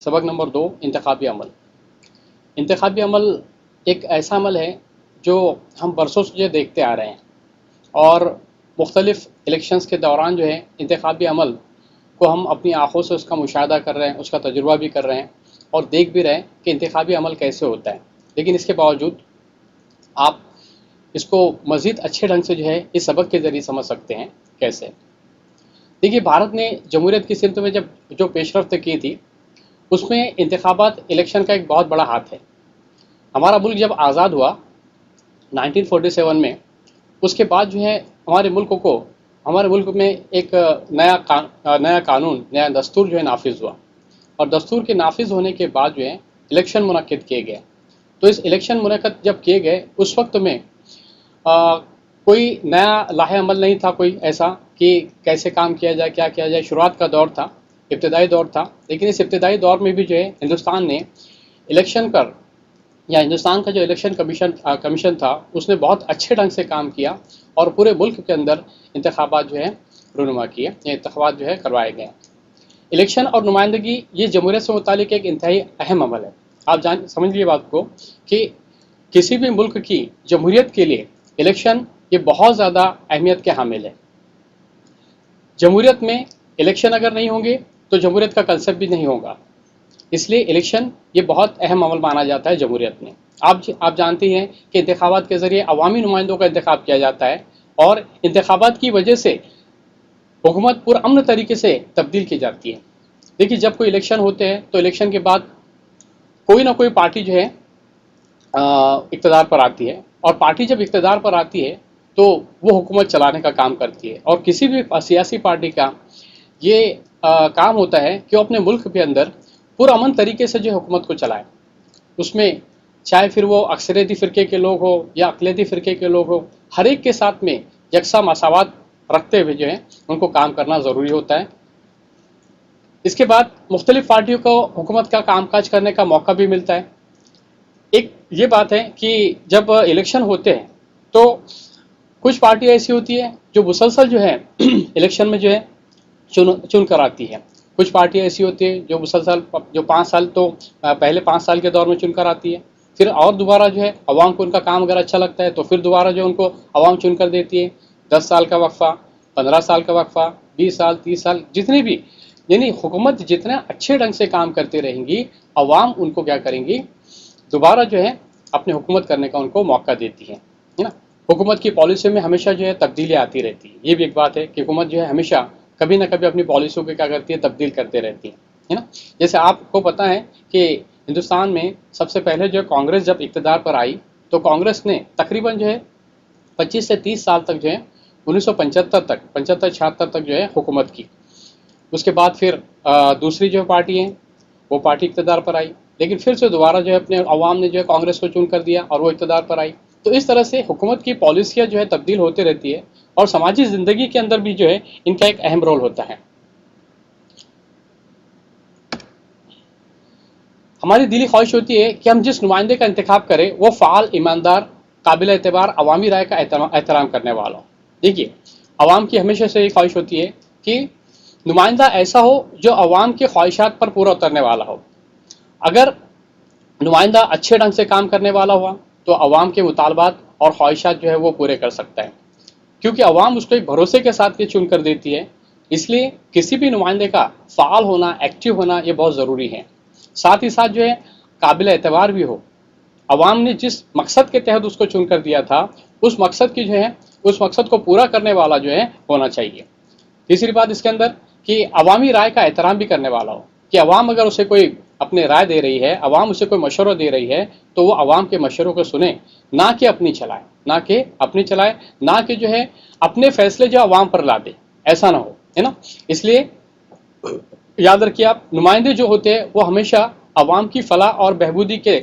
सबक नंबर 2, इंतखाबी अमल। इंतखाबी अमल एक ऐसा अमल है जो हम बरसों से जो देखते आ रहे हैं, और मुख्तलिफ़ इलेक्शंस के दौरान जो है इंतखाबी अमल को हम अपनी आँखों से उसका मुशाहदा कर रहे हैं, उसका तजुर्बा भी कर रहे हैं और देख भी रहे हैं कि इंतखाबी अमल कैसे होता है। लेकिन इसके बावजूद आप इसको मज़ीद अच्छे ढंग से जो है इस सबक के ज़रिए समझ सकते हैं। कैसे? देखिए, भारत ने जमहूरियत की सिमत में जब जो पेशरफ्त की थी, उसमें इंतखाबात इलेक्शन का एक बहुत बड़ा हाथ है। हमारा मुल्क जब आज़ाद हुआ 1947 में, उसके बाद जो है हमारे मुल्क में एक नया कानून, नया दस्तूर जो है नाफिज हुआ, और दस्तूर के नाफिज होने के बाद जो है इलेक्शन मुनक्किद किए गए। तो इस इलेक्शन मुनक्किद जब किए गए, उस वक्त में कोई नया लाहे अमल नहीं था, कोई ऐसा कि कैसे काम किया जाए, क्या किया जाए। शुरुआत का दौर था, इब्तदाई दौर था, लेकिन इस इब्तदाई दौर में भी जो है हिंदुस्तान ने इलेक्शन पर, या हिंदुस्तान का जो इलेक्शन कमीशन था, उसने बहुत अच्छे ढंग से काम किया और पूरे मुल्क के अंदर इंतखाबात जो है रुनुमा किए, या इंतखाबात जो है करवाए गए। इलेक्शन और नुमाइंदगी ये जमहूरियत से मुतालिक एक इंतहाई अहम अमल है। आप समझ लीजिए बात को कि किसी भी मुल्क की जमहूरियत के लिए इलेक्शन ये बहुत ज़्यादा अहमियत के हामिल है। जमहूरियत में इलेक्शन अगर नहीं होंगे तो जमहूरियत का कंसेप्ट भी नहीं होगा। इसलिए इलेक्शन ये बहुत अहम अमल माना जाता है जमहूरियत में। आप जानती हैं कि इंतखाबात के ज़रिए अवामी नुमाइंदों का इंतखाब किया जाता है, और इंतखाबात की वजह से हुकूमत पुरअमन तरीके से तब्दील की जाती है। देखिए, जब कोई इलेक्शन होते हैं तो इलेक्शन के बाद कोई ना कोई पार्टी जो है इक़्तिदार पर आती है, और पार्टी जब इक़्तिदार पर आती है तो वो हुकूमत चलाने का काम करती है। और किसी भी सियासी पार्टी का ये काम होता है कि वो अपने मुल्क के अंदर पुरअमन तरीके से जो हुकूमत को चलाए। उसमें चाहे फिर वो अक्सरियती फ़िरके के लोग हो या अक़लियती फ़िरके के लोग हो, हर एक के साथ में यकसा मसावत रखते हुए जो है उनको काम करना ज़रूरी होता है। इसके बाद मुख्तलिफ़ पार्टियों को हुकूमत का कामकाज करने का मौका भी मिलता है। एक ये बात है कि जब इलेक्शन होते हैं तो कुछ पार्टियाँ ऐसी होती है जो मुसलसल जो है इलेक्शन में जो है चुन कर आती है। कुछ पार्टियाँ ऐसी होती है जो मुसलसल जो 5 साल तो पहले 5 साल के दौर में चुन कर आती है, फिर और दोबारा जो है अवाम को उनका काम अगर अच्छा लगता है तो फिर दोबारा जो उनको अवाम चुन कर देती है। 10 साल का वक्फ़ा, 15 साल का वक्फ़ा, 20 साल, 30 साल, जितनी भी, यानी हुकूमत जितना अच्छे ढंग से काम करती रहेंगी, अवाम उनको क्या करेंगी, दोबारा जो है अपने हुकूमत करने का उनको मौका देती है ना। हुकूमत की पॉलिसी में हमेशा जो है तब्दीली आती रहती है। ये भी एक बात है कि हुकूमत जो है हमेशा कभी ना कभी अपनी पॉलिसियों को क्या करती है, तब्दील करते रहती है ना। जैसे आपको पता है कि हिंदुस्तान में सबसे पहले जो कांग्रेस जब इक़्तिदार पर आई, तो कांग्रेस ने तकरीबन जो है 25 से 30 साल तक जो है 1975 तक, 75-76 तक जो है हुकूमत की। उसके बाद फिर दूसरी जो पार्टी है वो पार्टी इक़्तिदार पर आई, लेकिन फिर से दोबारा जो है अपने अवाम ने जो है कांग्रेस को चुन कर दिया और वो इक़्तिदार पर आई। तो इस तरह से हुकूमत की पॉलिसियाँ जो है तब्दील होती रहती है, और समाजी ज़िंदगी के अंदर भी जो है इनका एक अहम रोल होता है। हमारी दिली ख्वाहिश होती है कि हम जिस नुमाइंदे का इंतखाब करें वो फ़ाल, ईमानदार, काबिल एतबार, अवामी राय का एहतराम करने वाला हो। देखिए, अवाम की हमेशा से ये ख्वाहिश होती है कि नुमाइंदा ऐसा हो जो अवाम की ख्वाहिशात पर पूरा उतरने वाला हो। अगर नुमाइंदा अच्छे ढंग से काम करने वाला हुआ तो अवाम के मुतालबात और ख्वाहिशात जो है वो पूरे कर सकता है, क्योंकि अवाम उसको एक भरोसे के साथ ये चुन कर देती है। इसलिए किसी भी नुमाइंदे का फ़ाल होना, एक्टिव होना ये बहुत ज़रूरी है। साथ ही साथ जो है काबिल एतबार भी हो। अवाम ने जिस मकसद के तहत उसको चुन कर दिया था, उस मकसद की जो है उस मकसद को पूरा करने वाला जो है होना चाहिए। तीसरी बात इसके अंदर कि अवामी राय का एहतराम भी करने वाला हो, कि अवाम अगर उसे कोई अपने राय दे रही है, अवाम उसे कोई मशवरा दे रही है, तो वो अवाम के मशवरों को सुने, ना कि अपनी चलाए, ना कि जो है अपने फैसले जो अवाम पर ला दे, ऐसा ना हो, है ना। इसलिए याद रखिए आप, नुमाइंदे जो होते हैं वो हमेशा अवाम की फलाह और बहबूदी के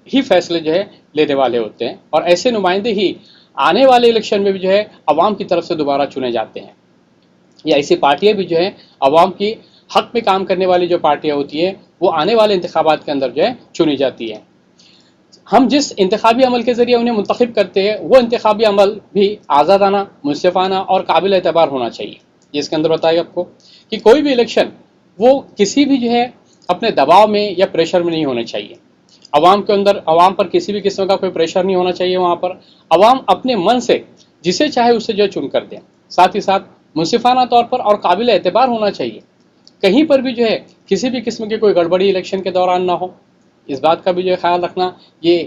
ही फैसले जो है लेने वाले होते हैं, और ऐसे नुमाइंदे ही आने वाले इलेक्शन में भी जो है अवाम की तरफ से दोबारा चुने जाते हैं। या ऐसी पार्टियां भी जो है अवाम की हक में काम करने वाली जो पार्टियां होती हैं, वो आने वाले इंतखाबात के अंदर जो है चुनी जाती है। हम जिस इंतखाबी अमल के ज़रिए उन्हें मुंतखब करते हैं, वो इंतखाबी अमल भी आज़ादाना, मुनसिफाना और काबिल एतबार होना चाहिए। ये इसके अंदर बताएगा आपको कि कोई भी इलेक्शन वो किसी भी जो है अपने दबाव में या प्रेशर में नहीं होने चाहिए। अवाम के अंदर, अवाम पर किसी भी किस्म का कोई प्रेशर नहीं होना चाहिए। वहाँ पर अवाम अपने मन से जिसे चाहे उससे जो है चुन कर दें। साथ ही साथ मुनसिफाना तौर पर और काबिल एतबार होना चाहिए। कहीं पर भी जो है किसी भी किस्म की कोई गड़बड़ी इलेक्शन के दौरान ना हो, इस बात का भी जो है ख्याल रखना ये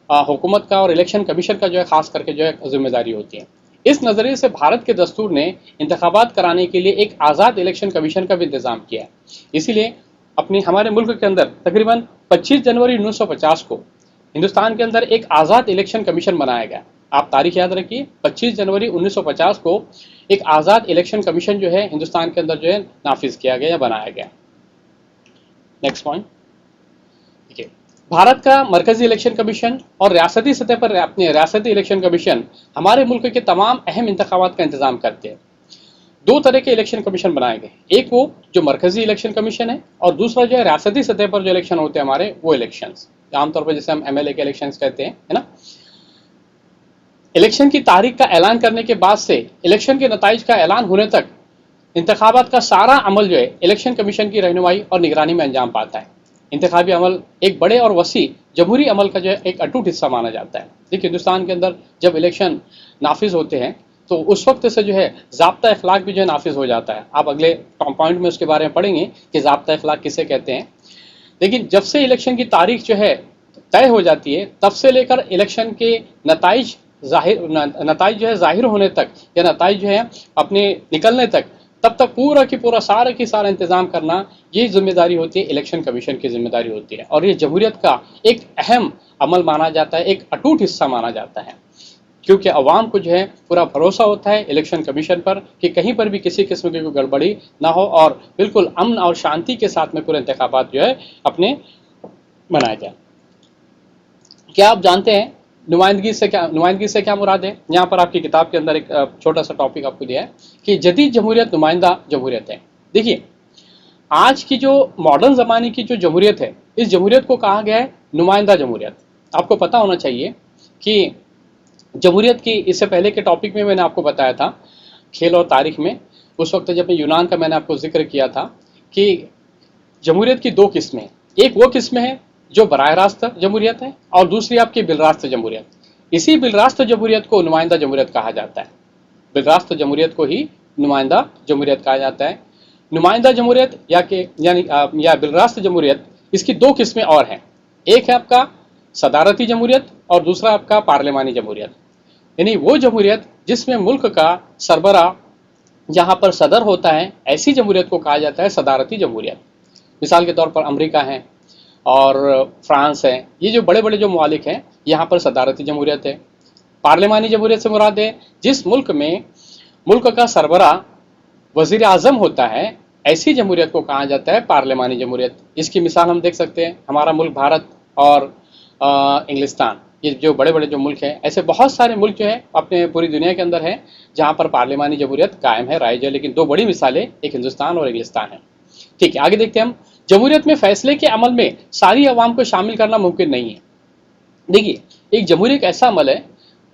हुकूमत का और इलेक्शन कमीशन का जो है खास करके जो है जिम्मेदारी होती है। इस नज़रिए से भारत के दस्तूर ने इंतखाबात कराने के लिए एक आज़ाद इलेक्शन कमीशन का भी इंतज़ाम किया है। इसीलिए अपनी हमारे मुल्क के अंदर तकरीबन 25 जनवरी 1950 को हिंदुस्तान के अंदर एक आज़ाद इलेक्शन कमीशन बनाया गया। आप तारीख याद रखिए, 25 जनवरी 1950 को एक आज़ाद इलेक्शन कमीशन जो है हिंदुस्तान के अंदर जो है नाफिज किया गया या बनाया गया। नेक्स्ट पॉइंट, ठीक है। भारत का मरकजी इलेक्शन कमीशन और रियासती सतह पर अपने रियासती इलेक्शन कमीशन हमारे मुल्क के तमाम अहम इंतखाबात का इंतजाम करते हैं। दो तरह के इलेक्शन कमीशन बनाए गए, एक वो जो मरकजी इलेक्शन कमीशन है और दूसरा जो है रियासती सतह पर जो इलेक्शन होते हैं हमारे, वो इलेक्शंस आमतौर पर जैसे हम एमएलए के इलेक्शंस कहते हैं, है ना। इलेक्शन की तारीख का ऐलान करने के बाद से इलेक्शन के नताइज का ऐलान होने तक इंतखाबात का सारा अमल जो है इलेक्शन कमीशन की रहनुमाई और निगरानी में अंजाम पाता है। इंतखाबी अमल एक बड़े और वसी जमहूरी अमल का जो है एक अटूट हिस्सा माना जाता है। देखिए, हिंदुस्तान के अंदर जब इलेक्शन नाफिज होते हैं तो उस वक्त से जो है ज़ाब्ता अखलाक भी जो है नाफिज हो जाता है। आप अगले पॉइंट में उसके बारे में पढ़ेंगे कि ज़ाब्ता अखलाक किसे कहते हैं। लेकिन जब से इलेक्शन की तारीख जो है तय हो जाती है, तब से लेकर इलेक्शन के नताइज नताइज जो है जाहिर होने तक या नताइज जो है अपने निकलने तक, तब तक पूरा की पूरा सारा की सारा इंतजाम करना ये जिम्मेदारी होती है, इलेक्शन कमीशन की जिम्मेदारी होती है। और ये जमहूरियत का एक अहम अमल माना जाता है, एक अटूट हिस्सा माना जाता है, क्योंकि अवाम को जो है पूरा भरोसा होता है इलेक्शन कमीशन पर कि कहीं पर भी किसी किस्म की कोई गड़बड़ी ना हो और बिल्कुल अमन और शांति के साथ में पूरे इंतखाबात जो है अपने मनाए जाए। क्या आप जानते हैं नुमाइंदगी से क्या मुराद है? यहाँ पर आपकी किताब के अंदर एक छोटा सा टॉपिक आपको दिया है कि जदीद जमहूरियत नुमाइंदा जमहूरियत है। देखिए, आज की जो मॉडर्न ज़माने की जो जमहूरियत है, इस जमहूरियत को कहा गया है नुमाइंदा जमहूरियत। आपको पता होना चाहिए कि जमहूरियत की इससे पहले के टॉपिक में मैंने आपको बताया था, खेल और तारीख में, उस वक्त जब मैं यूनान का मैंने आपको जिक्र किया था कि जमहूरियत की दो किस्में, एक वो किस्में हैं जो बराह रास्त जमहूरियत है और दूसरी आपकी बिलरास्त जमहूरियत। इसी बिलरास्त जमहूरियत को नुमाइंदा जमहूरियत कहा जाता है। बिलरास्त जमहूरियत को ही नुमाइंदा जमहूरियत कहा जाता है। नुमाइंदा जमहूरियत या बिलरास्त जमहूरियत, इसकी दो किस्में और हैं। एक है आपका सदारती जमहूरियत और दूसरा आपका पार्लिमानी जमहूरियत। यानी वो जमहूरियत जिसमें मुल्क का सरबरा जहाँ पर सदर होता है, ऐसी जमहूरियत को कहा जाता है सदारती जमहूरियत। मिसाल के तौर पर अमेरिका है और फ्रांस है, ये जो बड़े बड़े जो ममालिक हैं, यहाँ पर सदारती जमहूरियत है। पार्लिमानी जमहूरियत से मुराद है जिस मुल्क में मुल्क का सरबरा वजीर आजम होता है, ऐसी जमहूरियत को कहा जाता है पार्लिमानी जमहूरियत। इसकी मिसाल हम देख सकते हैं, हमारा मुल्क भारत और इंग्लिस्तान, ये जो बड़े बड़े जो मुल्क हैं, ऐसे बहुत सारे मुल्क जो है अपने पूरी दुनिया के अंदर हैं जहाँ पर पार्लिमानी जमहूरियत कायम है, राइज है। लेकिन दो बड़ी मिसालें, एक हिंदुस्तान और इंग्लिस्तान है। ठीक है, आगे देखते हैं हम। जमहूरियत में फैसले के अमल में सारी अवाम को शामिल करना मुमकिन नहीं है। देखिए, एक जमहूरियत ऐसा अमल है,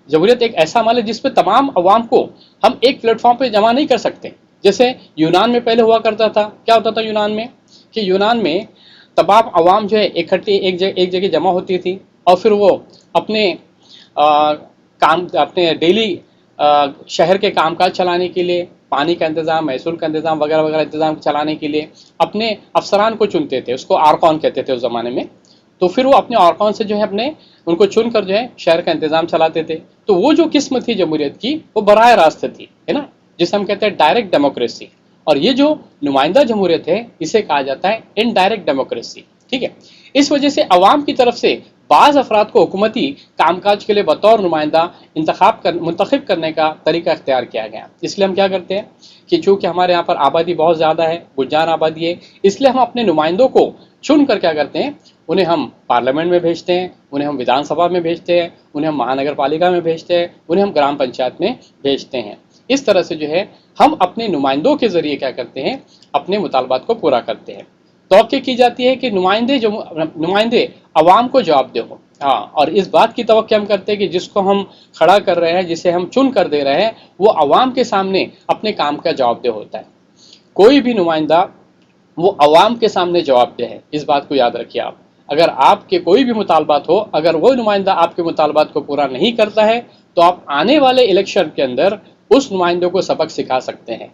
जमहूरियत एक ऐसा अमल है जिसपे तमाम अवाम को हम एक प्लेटफॉर्म पे जमा नहीं कर सकते। जैसे यूनान में पहले हुआ करता था, क्या होता था यूनान में कि यूनान में तमाम अवाम जो है इकट्ठी एक जगह जमा होती थी और फिर वो अपने अपने डेली शहर के कामकाज चलाने के लिए, पानी का इंतज़ाम, महसूल का इंतज़ाम वगैरह वगैरह इंतज़ाम चलाने के लिए अपने अफसरान को चुनते थे। उसको आरकॉन कहते थे उस ज़माने में। तो फिर वो अपने आरकॉन से जो है अपने उनको चुनकर जो है शहर का इंतज़ाम चलाते थे। तो वो जो किस्म थी जमहूरियत की, वो बराह रास्त थी, है ना, जिसे हम कहते हैं डायरेक्ट डेमोक्रेसी। और ये जो नुमाइंदा जमहूरियत है, इसे कहा जाता है इनडायरेक्ट डेमोक्रेसी। ठीक है, इस वजह से अवाम की तरफ से बाज़ अफराद को हुकूमती कामकाज के लिए बतौर नुमाइंदा मुंतखब करने का तरीका इख्तियार किया गया। इसलिए हम क्या करते हैं कि चूँकि हमारे यहाँ पर आबादी बहुत ज़्यादा है, बुझान आबादी है, इसलिए हम अपने नुमाइंदों को चुन कर क्या करते हैं, उन्हें हम पार्लियामेंट में भेजते हैं, उन्हें हम विधानसभा में भेजते हैं, उन्हें हम महानगर पालिका में भेजते हैं, उन्हें हम ग्राम पंचायत में भेजते हैं। इस तरह से जो है हम अपने नुमाइंदों के ज़रिए क्या करते हैं, अपने मुतालबात को पूरा करते हैं। तवक्को की जाती है कि नुमाइंदे अवाम को जवाब दे हो। हाँ, और इस बात की तवक्को हम करते हैं कि जिसको हम खड़ा कर रहे हैं, जिसे हम चुन कर दे रहे हैं, वो अवाम के सामने अपने काम का जवाब दे होता है। कोई भी नुमाइंदा वो अवाम के सामने जवाबदेह है। इस बात को याद रखिए आप। अगर आपके कोई भी मुतालबात हो, अगर वो नुमाइंदा आपके मुतालबात को पूरा नहीं करता है, तो आप आने वाले इलेक्शन के अंदर उस नुमाइंदों को सबक सिखा सकते हैं।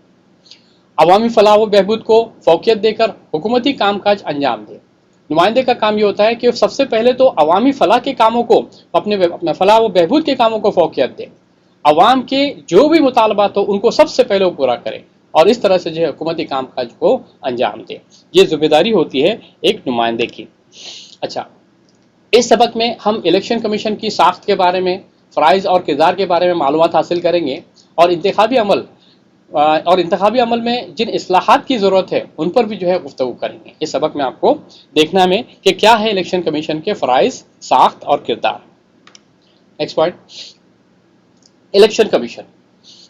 अवामी फलाह व बहबूद को फोकियत देकर हुकूमती कामकाज अंजाम दे। नुमाइंदे का काम ये होता है कि सबसे पहले तो अवामी फलाह के कामों को, अपने फलाह व बहबूद के कामों को फोकियत दे। अवाम के जो भी मुतालबात हो उनको सबसे पहले वो पूरा करे, और इस तरह से जो है हुकूमती कामकाज को अंजाम दे। ये जिम्मेदारी होती है एक नुमाइंदे की। अच्छा, इस सबक में हम इलेक्शन कमीशन की साख्त के बारे में, फ़राइज़ और किरदार के बारे में मालूमात हासिल करेंगे, और इंतखाबी अमल में जिन इस्लाहात की ज़रूरत है उन पर भी जो है गुफ्तगू करेंगे। इस सबक में आपको देखना में कि क्या है इलेक्शन कमीशन के फ़राइज़, साख्त और किरदार। Next point, election commission.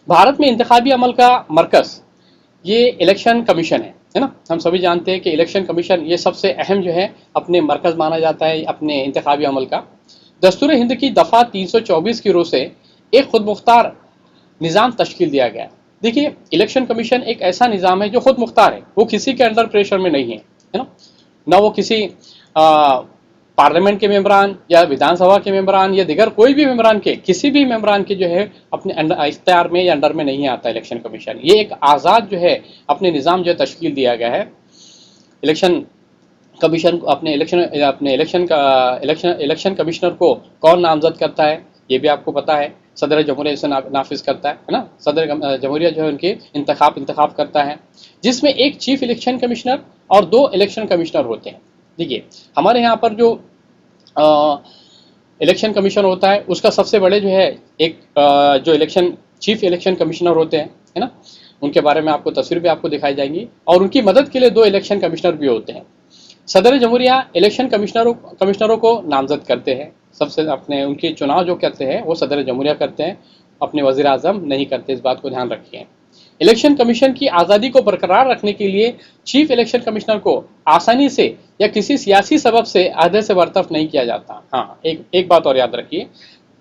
Bharat में इंतखाबी अमल का मरकज़ ये इलेक्शन कमीशन है ना। हम सभी जानते हैं कि इलेक्शन कमीशन ये सबसे अहम जो है अपने मरकज़ माना जाता है अपने इंतखाबी अमल का। दस्तूर हिंद की दफ़ा 324 की रूह से एक खुद मुख्तार निज़ाम तश्कील दिया गया। देखिए, इलेक्शन कमीशन एक ऐसा निज़ाम है जो खुद मुख्तार है, वो किसी के अंडर प्रेशर में नहीं है ना। ना वो किसी पार्लियामेंट के मेम्बरान या विधानसभा के मेम्बरान या दिगर कोई भी मेम्बरान के, किसी भी मेम्बरान के जो है अपने इख्तियार में या अंडर में नहीं आता इलेक्शन कमीशन। ये एक आज़ाद जो है अपने निज़ाम जो तश्कील दिया गया है। इलेक्शन कमीशन अपने इलेक्शन कमिश्नर को कौन नामजद करता है ये भी आपको पता है। सदर जमहूरिया इसे नाफिज करता है ना। सदर जमहूरिया जो है उनके इंतखाब करता है, जिसमें एक चीफ इलेक्शन कमिश्नर और 2 इलेक्शन कमिश्नर होते हैं। देखिए, हमारे यहाँ पर जो इलेक्शन कमीशन होता है उसका सबसे बड़े जो है एक जो चीफ इलेक्शन कमिश्नर होते हैं, है ना। उनके बारे में आपको तस्वीर भी आपको दिखाई जाएंगी, और उनकी मदद के लिए 2 इलेक्शन कमिश्नर भी होते हैं। सदर जमहूरिया इलेक्शन कमिश्नरों को नामजद करते हैं। सबसे अपने उनके चुनाव जो करते हैं वो सदर जमहूरिया करते हैं, अपने वज़ीर आज़म नहीं करते। इस बात को ध्यान रखिए। इलेक्शन कमीशन की आज़ादी को बरकरार रखने के लिए चीफ इलेक्शन कमिश्नर को आसानी से या किसी सियासी सबब से अहदे से बरतरफ नहीं किया जाता। हाँ, एक बात और याद रखिए,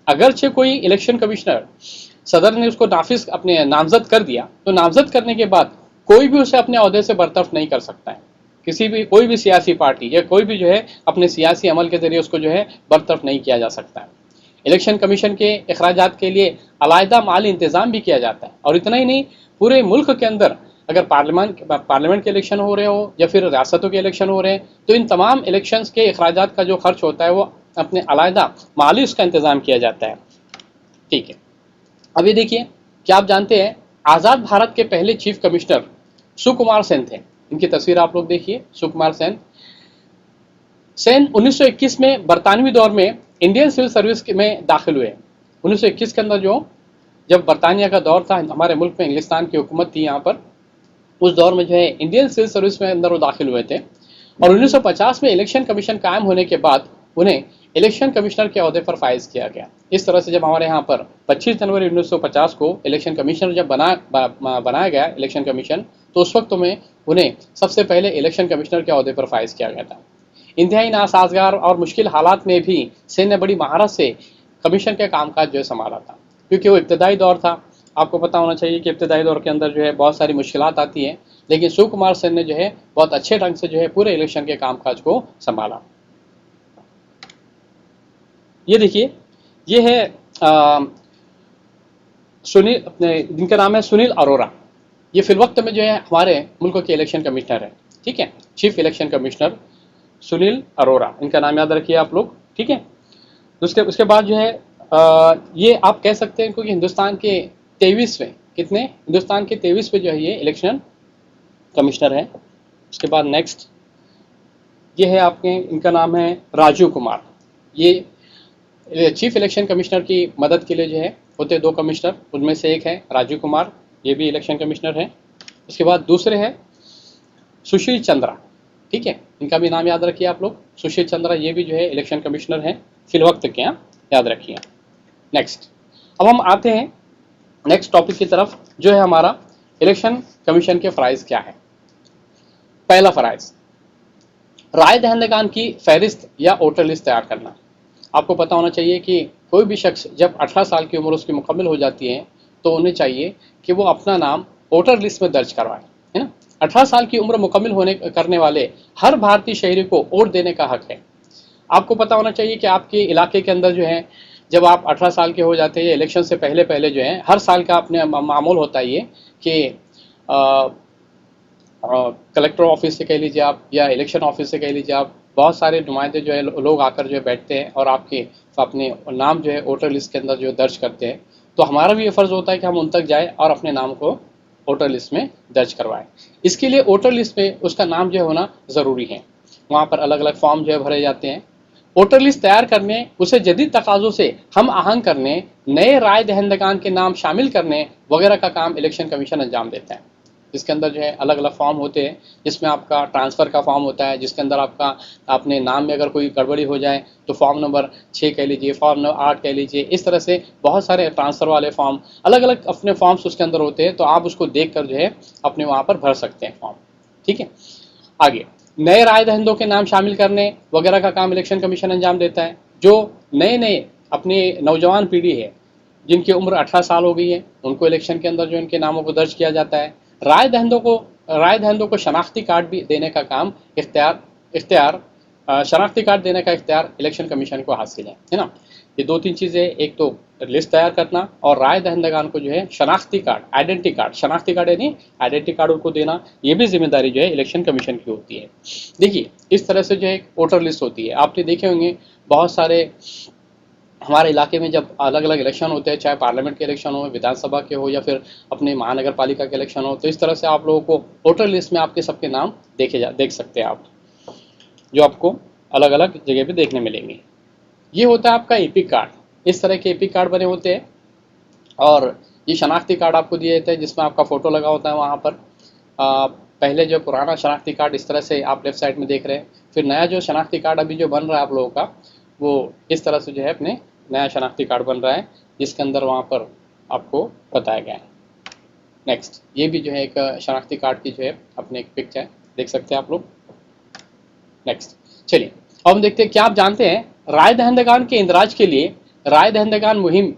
अगरचे कोई इलेक्शन कमिश्नर सदर ने उसको नाफिज अपने नामजद कर दिया, तो नामजद करने के बाद कोई भी उसे अपने अहदे से बरतरफ नहीं कर सकता है। कोई भी सियासी पार्टी या कोई भी जो है अपने सियासी अमल के जरिए उसको जो है बरतरफ नहीं किया जा सकता है। इलेक्शन कमीशन के अखराजात के लिए अलहदा माली इंतजाम भी किया जाता है। और इतना ही नहीं, पूरे मुल्क के अंदर अगर पार्लियामेंट के इलेक्शन हो रहे हो या फिर रियासतों के इलेक्शन हो रहे हैं, तो इन तमाम इलेक्शंस के अखराजात का जो खर्च होता है वो अपने अलहदा माली उसका इंतजाम किया जाता है। ठीक है, अभी देखिए, क्या आप जानते हैं आज़ाद भारत के पहले चीफ कमिश्नर सुकुमार सेन थे। इनकी तस्वीर आप लोग देखिए। सुकुमार सेन 1921 में बरतानवी दौर में इंडियन सिविल सर्विस में दाखिल हुए। 1921 के अंदर जब बरतानिया का दौर था, हमारे मुल्क में इंग्लिस्तान की हुकूमत थी यहाँ पर, उस दौर में जो है इंडियन सिविल सर्विस में अंदर वो दाखिल हुए थे। और 1950 में इलेक्शन कमीशन कायम होने के बाद उन्हें इलेक्शन कमिश्नर के अहदे पर फाइज किया गया। इस तरह से जब हमारे यहाँ पर 25 जनवरी 1950 को इलेक्शन कमीशनर जब बनाया गया इलेक्शन कमीशन, तो उस वक्त में उन्हें सबसे पहले इलेक्शन कमिश्नर के अहदे पर फाइज किया गया था। इंतहाई नासाजगार और मुश्किल हालात में भी सेन ने बड़ी महारत से कमीशन के कामकाज जो है संभाला था, क्योंकि वो इब्तदाई दौर था। आपको पता होना चाहिए कि इब्तदाई दौर के अंदर जो है बहुत सारी मुश्किलात आती हैं, लेकिन सुकुमार सेन ने जो है बहुत अच्छे ढंग से जो है पूरे इलेक्शन के कामकाज को संभाला। ये देखिए, ये है सुनील, अपने जिनका नाम है सुनील अरोरा। ये फिल वक्त में जो है हमारे मुल्क के इलेक्शन कमिश्नर है। ठीक है, chief election commissioner Sunil Arora, इनका नाम याद रखिए आप लोग। ठीक है, उसके बाद जो है ये आप कह सकते हैं क्योंकि हिंदुस्तान के 23वें जो है ये इलेक्शन कमिश्नर है। उसके बाद नेक्स्ट ये है आपके, इनका नाम है राजीव कुमार। ये चीफ इलेक्शन कमिश्नर की मदद के लिए जो है होते 2 कमिश्नर, उनमें से एक है राजीव कुमार, ये भी इलेक्शन कमिश्नर है। उसके बाद दूसरे हैं सुशील चंद्रा। ठीक है, इनका भी नाम याद रखिए आप लोग, सुशील चंद्रा, ये भी जो है इलेक्शन कमिश्नर हैं फिल वक्त के, याद रखिए। नेक्स्ट, अब हम आते हैं नेक्स्ट टॉपिक की तरफ, जो है हमारा इलेक्शन कमीशन के फ़राइज़ क्या है। पहला फ़राइज़, राय दहिंदगान की फहरिस्त या वोटर लिस्ट तैयार करना। आपको पता होना चाहिए कि कोई भी शख्स जब 18 साल की उम्र उसकी मुकम्मल हो जाती है तो उन्हें चाहिए कि वो अपना नाम वोटर लिस्ट में दर्ज करवाए, है ना। 18 साल की उम्र मुकम्मिल होने करने वाले हर भारतीय शहरी को वोट देने का हक है। आपको पता होना चाहिए कि आपके इलाके के अंदर जो है, जब आप 18 साल के हो जाते हैं, इलेक्शन से पहले पहले जो है हर साल का अपने मामूल होता है ये कि कलेक्टर ऑफिस से कह लीजिए आप या इलेक्शन ऑफिस से कह लीजिए आप, बहुत सारे नुमाइंदे जो है लोग आकर जो है बैठते हैं और आपके अपने नाम जो है वोटर लिस्ट के अंदर जो दर्ज करते हैं। तो हमारा भी ये फ़र्ज़ होता है कि हम उन तक जाएँ और अपने नाम को वोटर लिस्ट में दर्ज करवाएं। इसके लिए वोटर लिस्ट में उसका नाम जो है होना ज़रूरी है। वहाँ पर अलग अलग फॉर्म जो है भरे जाते हैं। वोटर लिस्ट तैयार करने, उसे जदीद तकाज़ों से हम आहंग करने, नए राय दहिंदगान के नाम शामिल करने वगैरह का काम इलेक्शन कमीशन अंजाम देता है। जिसके अंदर जो है अलग अलग फॉर्म होते हैं, जिसमें आपका ट्रांसफ़र का फॉर्म होता है, जिसके अंदर आपका अपने नाम में अगर कोई गड़बड़ी हो जाए तो फॉर्म नंबर 6 कह लीजिए, फॉर्म नंबर 8 कह लीजिए, इस तरह से बहुत सारे ट्रांसफ़र वाले फॉर्म, अलग अलग अपने फॉर्म्स उसके अंदर होते हैं। तो आप उसको देख कर जो है अपने वहाँ पर भर सकते हैं फॉर्म। ठीक है, आगे नए राय दहिंदों के नाम शामिल करने वगैरह का काम इलेक्शन कमीशन अंजाम देता है। जो नए नए अपनी नौजवान पीढ़ी है जिनकी उम्र 18 साल हो गई है, उनको इलेक्शन के अंदर जो इनके नामों को दर्ज किया जाता है। राय दहिंदों को शनाख्ती कार्ड भी देने का काम शनाख्ती कार्ड देने का इख्तियार इलेक्शन कमीशन को हासिल है ना। ये दो तीन चीज़ें, एक तो लिस्ट तैयार करना और राय दहिंदगान को जो है शनाख्ती कार्ड, आइडेंटिटी कार्ड, शनाख्ती कार्ड यानी आइडेंटिटी कार्ड उनको देना, ये भी जिम्मेदारी जो है इलेक्शन कमीशन की होती है। देखिए इस तरह से जो है वोटर लिस्ट होती है। आपने देखे होंगे बहुत सारे हमारे इलाके में जब अलग अलग इलेक्शन होते हैं, चाहे पार्लियामेंट के इलेक्शन हो, विधानसभा के हो या फिर अपने महानगर पालिका के इलेक्शन हो, तो इस तरह से आप लोगों को वोटर लिस्ट में आपके सबके नाम देख सकते हैं आप, जो आपको अलग अलग जगह पे देखने मिलेंगे। ये होता है आपका एपिक कार्ड। इस तरह के एपिक कार्ड बने होते हैं और ये शनाख्ती कार्ड आपको दिए जाते हैं जिसमें आपका फ़ोटो लगा होता है वहाँ पर। पहले जो पुराना शनाख्ती कार्ड इस तरह से आप लेफ्ट साइड में देख रहे हैं, फिर नया जो शनाख्ती कार्ड अभी जो बन रहा है आप लोगों का, वो इस तरह से जो है अपने नया शनाख्ती कार्ड बन रहा है, जिसके अंदर वहाँ पर आपको बताया गया है। नेक्स्ट, ये भी जो है एक शनाख्ती कार्ड की जो है अपने एक पिक्चर देख सकते हैं आप लोग। नेक्स्ट, चलिए अब हम देखते हैं, क्या आप जानते हैं राय दहिंदगान के इंदराज के लिए राय दहिंदगान मुहिम,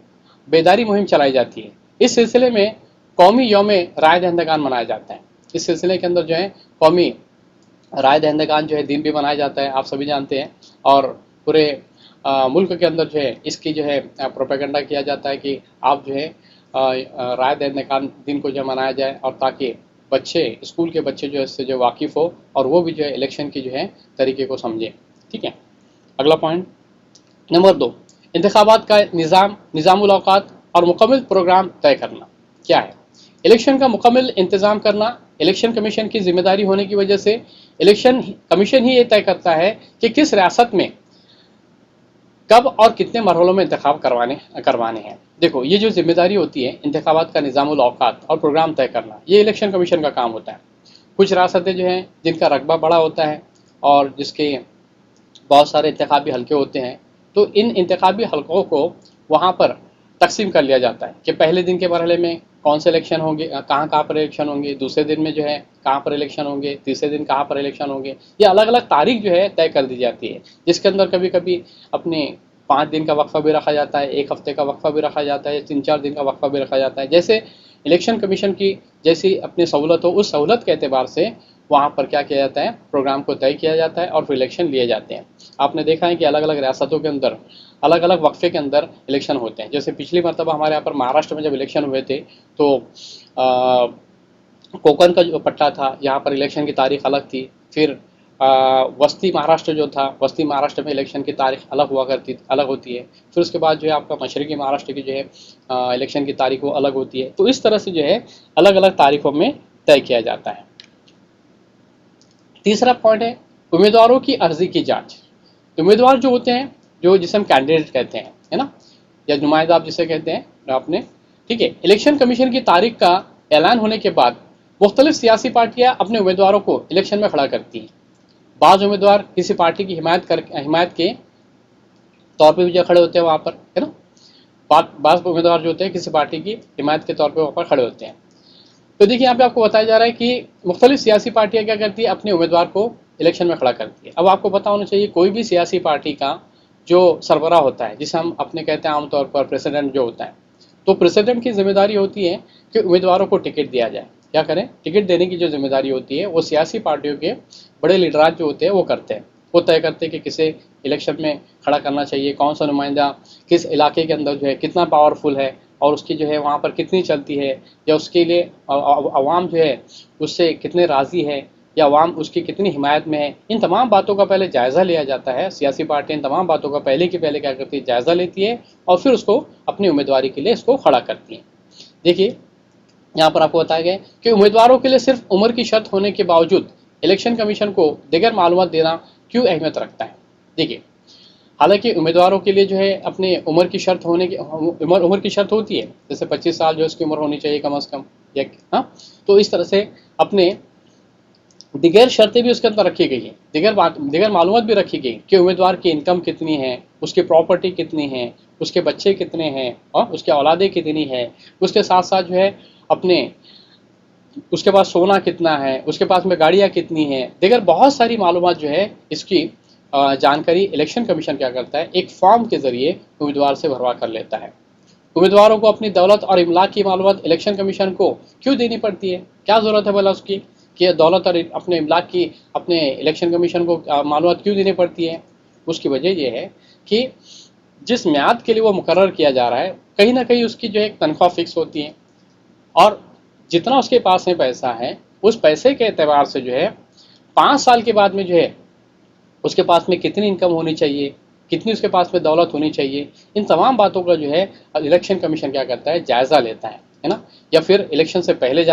बेदारी मुहिम चलाई जाती है। इस सिलसिले में कौमी यौम राय दहिंदगान मनाया जाता है। इस सिलसिले के अंदर जो है कौमी राय दहिंदगान जो है दिन भी मनाया जाता है, आप सभी जानते हैं। और पूरे मुल्क के अंदर जो है इसकी जो है प्रोपेगेंडा किया जाता है कि आप जो है राय दहिंदगान दिन को जो मनाया जाए, और ताकि बच्चे, स्कूल के बच्चे जो है इससे जो वाकिफ़ हो और वो भी जो है इलेक्शन की जो है तरीके को समझे। ठीक है, अगला पॉइंट नंबर 2, इंतखाबात का निज़ामुल औकात और मुकम्मल प्रोग्राम तय करना। क्या है? इलेक्शन का मुकम्मल इंतज़ाम करना इलेक्शन कमीशन की जिम्मेदारी होने की वजह से इलेक्शन कमीशन ही ये तय करता है कि किस रियासत में कब और कितने मरहलों में इंतखाब करवाने हैं। देखो, ये जो जिम्मेदारी होती है इंतखाबात का निज़ामुल औकात और प्रोग्राम तय करना, ये इलेक्शन कमीशन का काम होता है। कुछ रियासतें जो हैं जिनका रकबा बड़ा होता है और जिसके बहुत सारे इंतखाबी हलके होते हैं, तो इन इंतखाबी हलकों को वहाँ पर तकसीम कर लिया जाता है कि पहले दिन के मरहले में कौन से इलेक्शन होंगे, कहाँ पर इलेक्शन होंगे, दूसरे दिन में जो है कहाँ पर इलेक्शन होंगे, तीसरे दिन कहाँ पर इलेक्शन होंगे। ये अलग अलग तारीख जो है तय कर दी जाती है, जिसके अंदर कभी कभी अपने 5 दिन का वक्फा भी रखा जाता है, 1 हफ्ते का वक्फा भी रखा जाता है, 3-4 दिन का वक्फा भी रखा जाता है। जैसे इलेक्शन कमीशन की जैसी अपनी सहूलत हो, उस सहूलत के एतबार से वहाँ पर क्या किया जाता है, प्रोग्राम को तय किया जाता है और फिर इलेक्शन लिए जाते हैं। आपने देखा है कि अलग अलग रियासतों के अंदर अलग अलग वक्फे के अंदर इलेक्शन होते हैं। जैसे पिछली मरतबा हमारे यहाँ पर महाराष्ट्र में जब इलेक्शन हुए थे, तो कोकण का जो पट्टा था यहाँ पर इलेक्शन की तारीख अलग थी। फिर वस्ती महाराष्ट्र जो था, वस्ती महाराष्ट्र में इलेक्शन की तारीख अलग होती है। फिर उसके बाद जो है आपका मशरकी महाराष्ट्र की जो है इलेक्शन की तारीख वो अलग होती है। तो इस तरह से जो है अलग अलग तारीखों में तय किया जाता है। तीसरा पॉइंट है उम्मीदवारों की अर्जी की जांच। उम्मीदवार जो होते हैं, जो जिसे हम कैंडिडेट कहते हैं, है ना, या नुमाइंदा आप जिसे कहते हैं आपने, ठीक है, इलेक्शन कमीशन की तारीख का ऐलान होने के बाद मुख्तलिफ सियासी पार्टियां अपने उम्मीदवारों को इलेक्शन में खड़ा करती हैं। बाज़ उम्मीदवार किसी पार्टी की हिमायत के तौर पर भी जो खड़े होते हैं वहाँ पर, है ना, बाज़ उम्मीदवार जो होते हैं किसी पार्टी की हिमायत के तौर पर वहाँ पर खड़े होते हैं। तो देखिए यहाँ पे आपको बताया जा रहा है कि मुख्तलिफ सियासी पार्टियाँ क्या करती है, अपने उम्मीदवार को इलेक्शन में खड़ा करती है। अब आपको पता होना चाहिए कोई भी सियासी पार्टी का जो सरबराह होता है, जिसे हम अपने कहते हैं आमतौर पर प्रेसिडेंट जो होता है, तो प्रेसिडेंट की जिम्मेदारी होती है कि उम्मीदवारों को टिकट दिया जाए। क्या करें, टिकट देने की जो जिम्मेदारी होती है वो सियासी पार्टियों के बड़े लीडराज जो होते हैं वो करते हैं। वो तय करते हैं कि किसे इलेक्शन में खड़ा करना चाहिए, कौन सा नुमाइंदा किस इलाके के अंदर जो है कितना पावरफुल है और उसकी जो है वहाँ पर कितनी चलती है, या उसके लिए अवाम जो है उससे कितने राज़ी है, या अवाम उसकी कितनी हिमायत में है। इन तमाम बातों का पहले जायज़ा लिया जाता है। सियासी पार्टी इन तमाम बातों का पहले की पहले क्या करती है, जायज़ा लेती है और फिर उसको अपनी उम्मीदवारी के लिए इसको खड़ा करती है। देखिए यहाँ पर आपको बताया गया कि उम्मीदवारों के लिए सिर्फ उम्र की शर्त होने के बावजूद इलेक्शन कमीशन को दिगर मालूमात देना क्यों अहमियत रखता है। देखिए, हालांकि उम्मीदवारों के लिए जो है अपने उम्र की शर्त होने की उम्र की शर्त होती है, जैसे 25 साल जो है उसकी उम्र होनी चाहिए कम से कम, या हाँ, तो इस तरह से अपने दिगर शर्तें भी उसके अंदर रखी गई हैं, दिगर मालूमात भी रखी गई कि उम्मीदवार की इनकम कितनी है, उसकी प्रॉपर्टी कितनी है, उसके बच्चे कितने हैं और उसके औलादे कितनी है, उसके साथ साथ जो है अपने उसके पास सोना कितना है, उसके पास में गाड़ियाँ कितनी हैं, दिगर बहुत सारी मालूमात जो है इसकी जानकारी इलेक्शन कमीशन क्या करता है, एक फॉर्म के जरिए उम्मीदवार से भरवा कर लेता है। उम्मीदवारों को अपनी दौलत और इमलाक की मालूमात इलेक्शन कमीशन को क्यों देनी पड़ती है, क्या ज़रूरत है भला उसकी कि दौलत और अपने इमलाक की अपने इलेक्शन कमीशन को मालूमात क्यों देनी पड़ती है। उसकी वजह यह है कि जिस म्याद के लिए वो मुकर्रर किया जा रहा है, कहीं ना कहीं उसकी जो है एक तनख्वाह फिक्स होती है और जितना उसके पास में पैसा है उस पैसे के एतबार से जो है 5 साल के बाद में जो है उसके पास में कितनी इनकम होनी चाहिए, कितनी उसके पास में दौलत होनी चाहिए, इन तमाम बातों का जो है इलेक्शन कमीशन क्या करता है, जायज़ा लेता है ना। या फिर इलेक्शन से पहले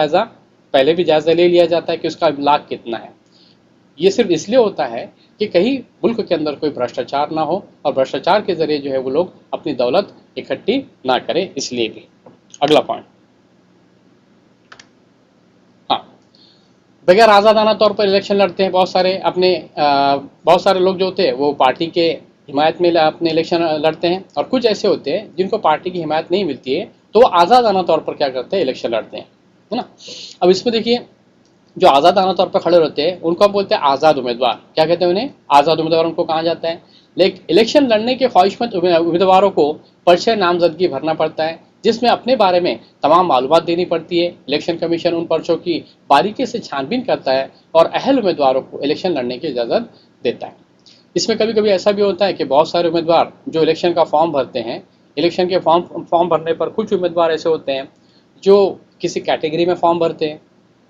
भी जायज़ा ले लिया जाता है कि उसका लाभ कितना है। ये सिर्फ इसलिए होता है कि कहीं मुल्क के अंदर कोई भ्रष्टाचार ना हो और भ्रष्टाचार के जरिए जो है वो लोग अपनी दौलत इकट्ठी ना करें, इसलिए भी। अगला पॉइंट, हाँ, बगैर आज़ादाना तौर पर इलेक्शन लड़ते हैं बहुत सारे लोग जो होते हैं वो पार्टी के हिमायत में अपने इलेक्शन लड़ते हैं, और कुछ ऐसे होते हैं जिनको पार्टी की हिमायत नहीं मिलती है तो वो आज़ादाना तौर पर क्या करते हैं, इलेक्शन लड़ते हैं, है ना। अब इसमें देखिए, जो आज़ादाना तौर पर खड़े रहते हैं उनको आप बोलते हैं आज़ाद उम्मीदवार। क्या कहते हैं उन्हें, आज़ाद उम्मीदवार उनको कहा जाता है। लेकिन इलेक्शन लड़ने के ख्वाहिशमंद उम्मीदवारों को पर्चे नामजदगी भरना पड़ता है, जिसमें अपने बारे में तमाम मालूमात देनी पड़ती है। इलेक्शन कमीशन उन पर्चों की बारीकी से छानबीन करता है और अहल उम्मीदवारों को इलेक्शन लड़ने की इजाज़त देता है। इसमें कभी कभी ऐसा भी होता है कि बहुत सारे उम्मीदवार जो इलेक्शन का फॉर्म भरते हैं, इलेक्शन के फॉर्म भरने पर कुछ उम्मीदवार ऐसे होते हैं जो किसी कैटेगरी में फॉर्म भरते हैं,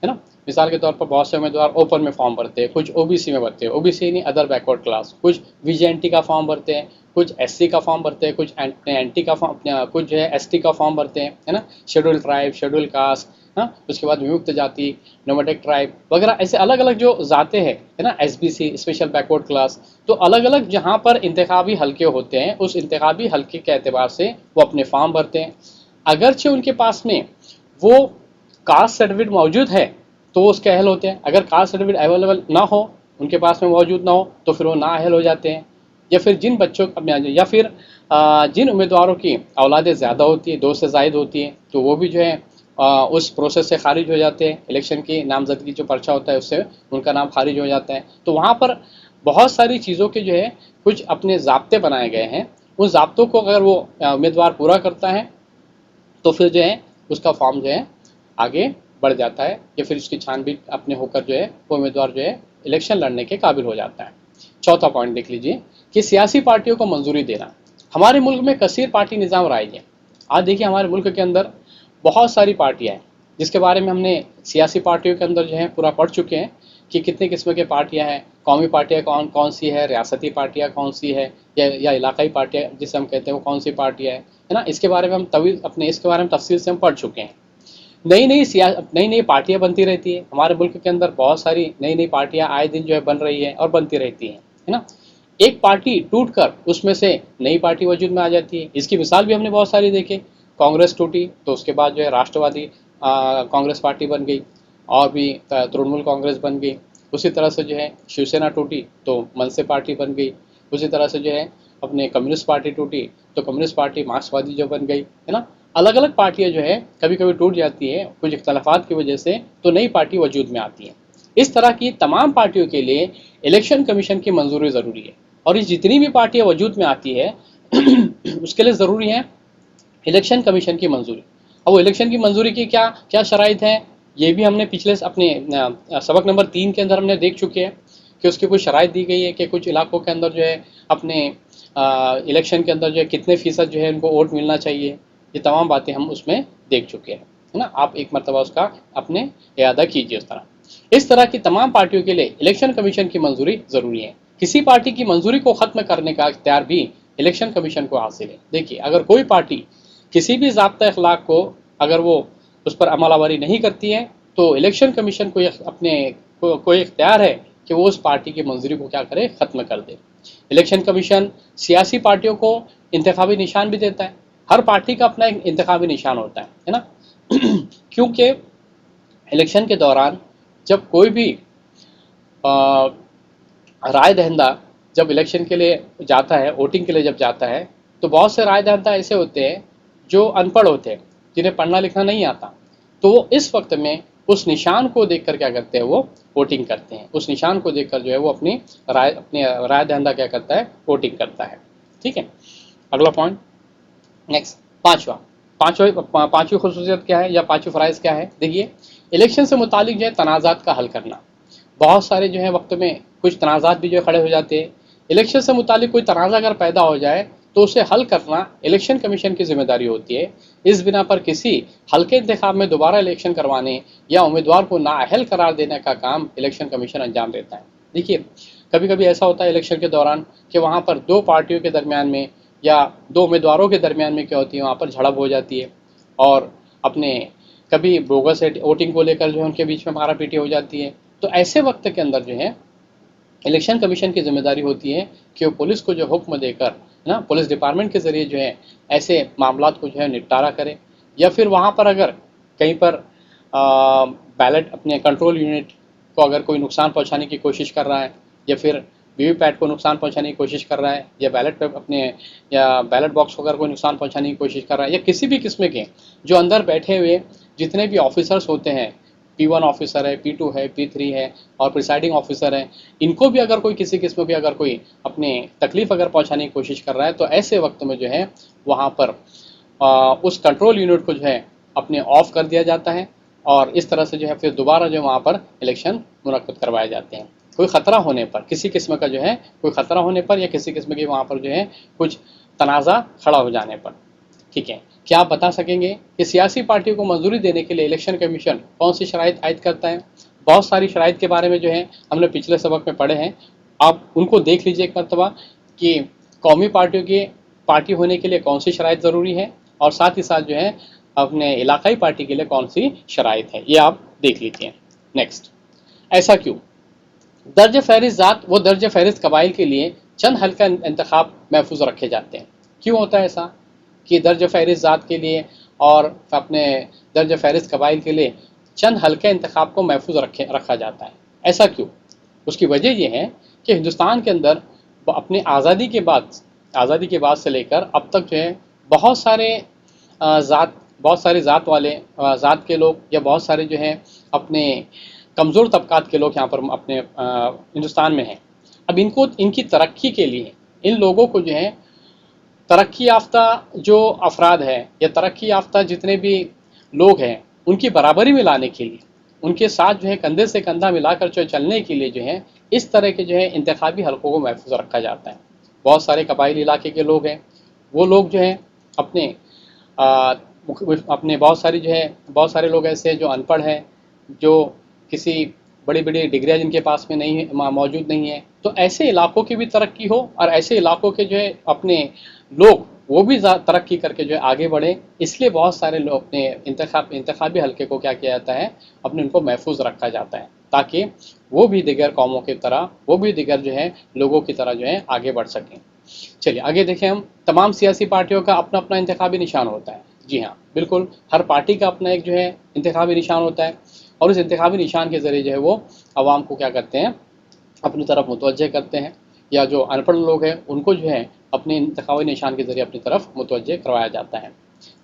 है ना। मिसाल के तौर पर बहुत से उम्मीदवार ओपन में फॉर्म भरते हैं, कुछ ओबीसी में भरते हैं, ओबीसी नहीं अदर बैकवर्ड क्लास, कुछ वीजेएनटी का फॉर्म भरते हैं, कुछ एससी का फॉर्म भरते हैं, कुछ एनटी का फॉर्म, कुछ जो है एसटी का फॉर्म भरते हैं, है ना। शेड्यूल ट्राइब, शेड्यूल कास्ट, हाँ, उसके बाद विमुक्त जाति, नोमैटिक ट्राइब वगैरह, ऐसे अलग अलग जो जाते हैं, है ना, एसबीसी स्पेशल बैकवर्ड क्लास। तो अलग अलग जहाँ पर इंतखाबी हल्के होते हैं उस इंतखाबी हल्के के एतबार से वो अपने फॉर्म भरते हैं। अगरचे उनके पास में वो कास्ट सर्टिफिकेट मौजूद है तो वो उसके अहल होते हैं, अगर कास्ट सर्टिफिकेट अवेलेबल ना हो, उनके पास में मौजूद ना हो, तो फिर वो ना अहल हो जाते हैं। या फिर जिन उम्मीदवारों की औलादें ज़्यादा होती है, 2 से ज़ायद होती हैं, तो वो भी जो है उस प्रोसेस से खारिज हो जाते हैं। इलेक्शन की नामजदगी जो पर्चा होता है उससे उनका नाम खारिज हो जाता है। तो वहाँ पर बहुत सारी चीज़ों के जो है कुछ अपने ज़ाब्ते बनाए गए हैं, उन ज़ाब्तों को अगर वो उम्मीदवार पूरा करता है तो फिर जो है उसका फॉर्म जो है आगे बढ़ जाता है, या फिर उसकी छानबीन अपने होकर जो है वो उम्मीदवार जो है इलेक्शन लड़ने के काबिल हो जाता है। चौथा पॉइंट देख लीजिए कि सियासी पार्टियों को मंजूरी देना। हमारे मुल्क में कसीर पार्टी निज़ाम राइज है। आज देखिए हमारे मुल्क के अंदर बहुत सारी पार्टियाँ हैं जिसके बारे में हमने सियासी पार्टियों के अंदर जो है पूरा पढ़ चुके हैं कि कितने किस्म के पार्टियाँ हैं, कौमी पार्टियाँ कौन कौन सी है, रियासती पार्टियाँ कौन सी है, या इलाकाई पार्टियाँ जिसे हम कहते हैं वो कौन सी पार्टियाँ है ना। इसके बारे में हम इसके बारे में तफसील से हम पढ़ चुके हैं। नई नई पार्टियां बनती रहती है हमारे मुल्क के अंदर, बहुत सारी नई नई पार्टियां आए दिन जो है बन रही है और बनती रहती हैं, है ना। एक पार्टी टूट कर उसमें से नई पार्टी वजूद में आ जाती है। इसकी मिसाल भी हमने बहुत सारी देखी। कांग्रेस टूटी तो उसके बाद जो है राष्ट्रवादी कांग्रेस पार्टी बन गई और भी तृणमूल कांग्रेस बन गई। उसी तरह से जो है शिवसेना टूटी तो मनसे पार्टी बन गई। उसी तरह से जो है अपने कम्युनिस्ट पार्टी टूटी तो कम्युनिस्ट पार्टी मार्क्सवादी जो बन गई, है ना। अलग अलग पार्टियां जो है कभी कभी टूट जाती है कुछ इख्तलाफात की वजह से, तो नई पार्टी वजूद में आती है। इस तरह की तमाम पार्टियों के लिए इलेक्शन कमीशन की मंजूरी ज़रूरी है, और ये जितनी भी पार्टियां वजूद में आती है उसके लिए ज़रूरी है इलेक्शन कमीशन की मंजूरी। अब वो इलेक्शन की मंजूरी की क्या क्या शराइत हैं, ये भी हमने पिछले अपने सबक नंबर 3 के अंदर हमने देख चुके हैं कि उसकी कुछ शराइत दी गई है कि कुछ इलाकों के अंदर जो है अपने इलेक्शन के अंदर जो है कितने फीसद जो है उनको वोट मिलना चाहिए, ये तमाम बातें हम उसमें देख चुके हैं, है ना। आप एक मरतबा उसका अपने यादा कीजिए। इस तरह की तमाम पार्टियों के लिए इलेक्शन कमीशन की मंजूरी ज़रूरी है। किसी पार्टी की मंजूरी को ख़त्म करने का इख्तियार भी इलेक्शन कमीशन को हासिल है। देखिए, अगर कोई पार्टी किसी भी ज़ाब्ता अखलाक को अगर वो उस पर अमलावरी नहीं करती है तो इलेक्शन कमीशन को अपने कोई इख्तियार है कि वो उस पार्टी की मंजूरी को क्या करे, ख़त्म कर दे। इलेक्शन कमीशन सियासी पार्टियों को इंतखाबी निशान भी देता है। हर पार्टी का अपना एक इंतखाबी निशान होता है ना। क्योंकि इलेक्शन के दौरान जब कोई भी राय दहिंदा जब इलेक्शन के लिए जाता है, वोटिंग के लिए जब जाता है, तो बहुत से राय दहिंदा ऐसे होते हैं जो अनपढ़ होते हैं, जिन्हें पढ़ना लिखना नहीं आता। तो वो इस वक्त में उस निशान को देखकर क्या करते हैं, वो वोटिंग करते हैं। उस निशान को देखकर जो है वो अपनी राय दहिंदा क्या करता है, वोटिंग करता है। ठीक है, अगला पॉइंट, नेक्स्ट, पांचवी खसूसियत क्या है या पांचवी फ़राइज़ क्या है। देखिए, इलेक्शन से मुतालिक जो है तनाज़ात का हल करना। बहुत सारे जो है वक्त में कुछ तनाज़ात भी जो खड़े हो जाते हैं। इलेक्शन से मुतालिक कोई तनाज़ा अगर पैदा हो जाए तो उसे हल करना इलेक्शन कमीशन की जिम्मेदारी होती है। इस बिना पर किसी हल्के इंतखाब में दोबारा इलेक्शन करवाने या उम्मीदवार को नाअहल करार देने का काम इलेक्शन कमीशन अंजाम देता है। देखिए, कभी कभी ऐसा होता है इलेक्शन के दौरान कि वहाँ पर दो पार्टियों के दरमियान में या दो उम्मीदवारों के दरमियान में क्या होती है, वहाँ पर झड़प हो जाती है और अपने कभी बोगस वोटिंग को लेकर जो है उनके बीच में मारा पीटी हो जाती है। तो ऐसे वक्त के अंदर जो है इलेक्शन कमीशन की जिम्मेदारी होती है कि वो पुलिस को जो हुक्म देकर ना, पुलिस डिपार्टमेंट के ज़रिए जो है ऐसे मामलात को जो है निपटारा करे। या फिर वहाँ पर अगर कहीं पर बैलेट अपने कंट्रोल यूनिट को अगर कोई नुकसान पहुँचाने की कोशिश कर रहा है या फिर वीवीपैट को नुकसान पहुँचाने की कोशिश कर रहा है या बैलेट पे अपने या बैलेट बॉक्स को अगर कोई नुकसान पहुँचाने की कोशिश कर रहा है या किसी भी किस्म के जो अंदर बैठे हुए जितने भी ऑफिसर्स होते हैं, P1 ऑफिसर है, P2 है, P3 है और प्रिसाइडिंग ऑफिसर है, इनको भी अगर कोई किसी किस्म की अगर कोई अपने तकलीफ अगर पहुंचाने की कोशिश कर रहा है तो ऐसे वक्त में जो है वहाँ पर उस कंट्रोल यूनिट को जो है अपने ऑफ कर दिया जाता है और इस तरह से जो है फिर दोबारा जो वहाँ पर इलेक्शन मुनक्किद करवाए जाते हैं। कोई ख़तरा होने पर, किसी किस्म का जो है कोई ख़तरा होने पर या किसी किस्म की वहाँ पर जो है कुछ तनाज़ा खड़ा हो जाने पर। ठीक है, क्या आप बता सकेंगे कि सियासी पार्टियों को मंजूरी देने के लिए इलेक्शन कमीशन कौन सी शराइत आयद करता है। बहुत सारी शराइत के बारे में जो है हमने पिछले सबक में पढ़े हैं, आप उनको देख लीजिए एक मरतबा कि कौमी पार्टियों की पार्टी होने के लिए कौन सी शराइत ज़रूरी है और साथ ही साथ जो है अपने इलाकाई पार्टी के लिए कौन सी शराइत है, ये आप देख लीजिए। नेक्स्ट, ऐसा क्यों? दर्ज फहरिस्त ज़ात व दर्ज फहरिस्त कबाइल के लिए चंद हल्का इंतखाब महफूज रखे जाते हैं। क्यों होता है ऐसा कि दर्ज फहरिस्त ज़ात के लिए और अपने दर्ज फहरिस्त कबाइल के लिए चंद हल्के इंतखाब को महफूज रखा जाता है? ऐसा क्यों? उसकी वजह यह है कि हिंदुस्तान के अंदर अपने आज़ादी के बाद से लेकर अब तक जो है बहुत सारे ज़ात वाले ज़ात के लोग या बहुत सारे जो हैं अपने कमज़ोर तबकात के लोग यहाँ पर अपने हिंदुस्तान में हैं। अब इनकी तरक्की के लिए इन लोगों को जो है तरक्की याफ्ता जो अफराद है या तरक्की याफ्ता जितने भी लोग हैं उनकी बराबरी में लाने के लिए, उनके साथ जो है कंधे से कंधा मिलाकर जो चलने के लिए जो है इस तरह के जो है इंतखाबी हलकों को महफूज रखा जाता है। बहुत सारे कबायली इलाके के लोग हैं, वो लोग जो हैं अपने बहुत सारे लोग ऐसे हैं जो अनपढ़ हैं, जो किसी बड़ी बड़ी डिग्रियाँ जिनके पास में नहीं है, मौजूद नहीं है। तो ऐसे इलाकों की भी तरक्की हो और ऐसे इलाकों के जो है अपने लोग वो भी तरक्की करके जो है आगे बढ़े, इसलिए बहुत सारे लोग अपने इंतखाबी हल्के को क्या किया जाता है, अपने उनको महफूज रखा जाता है ताकि वो भी दिगर कौमों की तरह, वो भी दिगर जो है लोगों की तरह जो है आगे बढ़ सकें। चलिए आगे देखें हम। तमाम सियासी पार्टियों का अपना अपना इंतखाबी निशान होता है। जी हाँ, बिल्कुल, हर पार्टी का अपना एक जो है इंतखाबी निशान होता है और इस इंतखाबी निशान के ज़रिए जो है वो आवाम को क्या करते हैं, अपनी तरफ मुतवज्जे करते हैं, या जो अनपढ़ लोग हैं उनको जो है अपने इंतखाबी निशान के ज़रिए अपनी तरफ मुतवज्जे करवाया जाता है।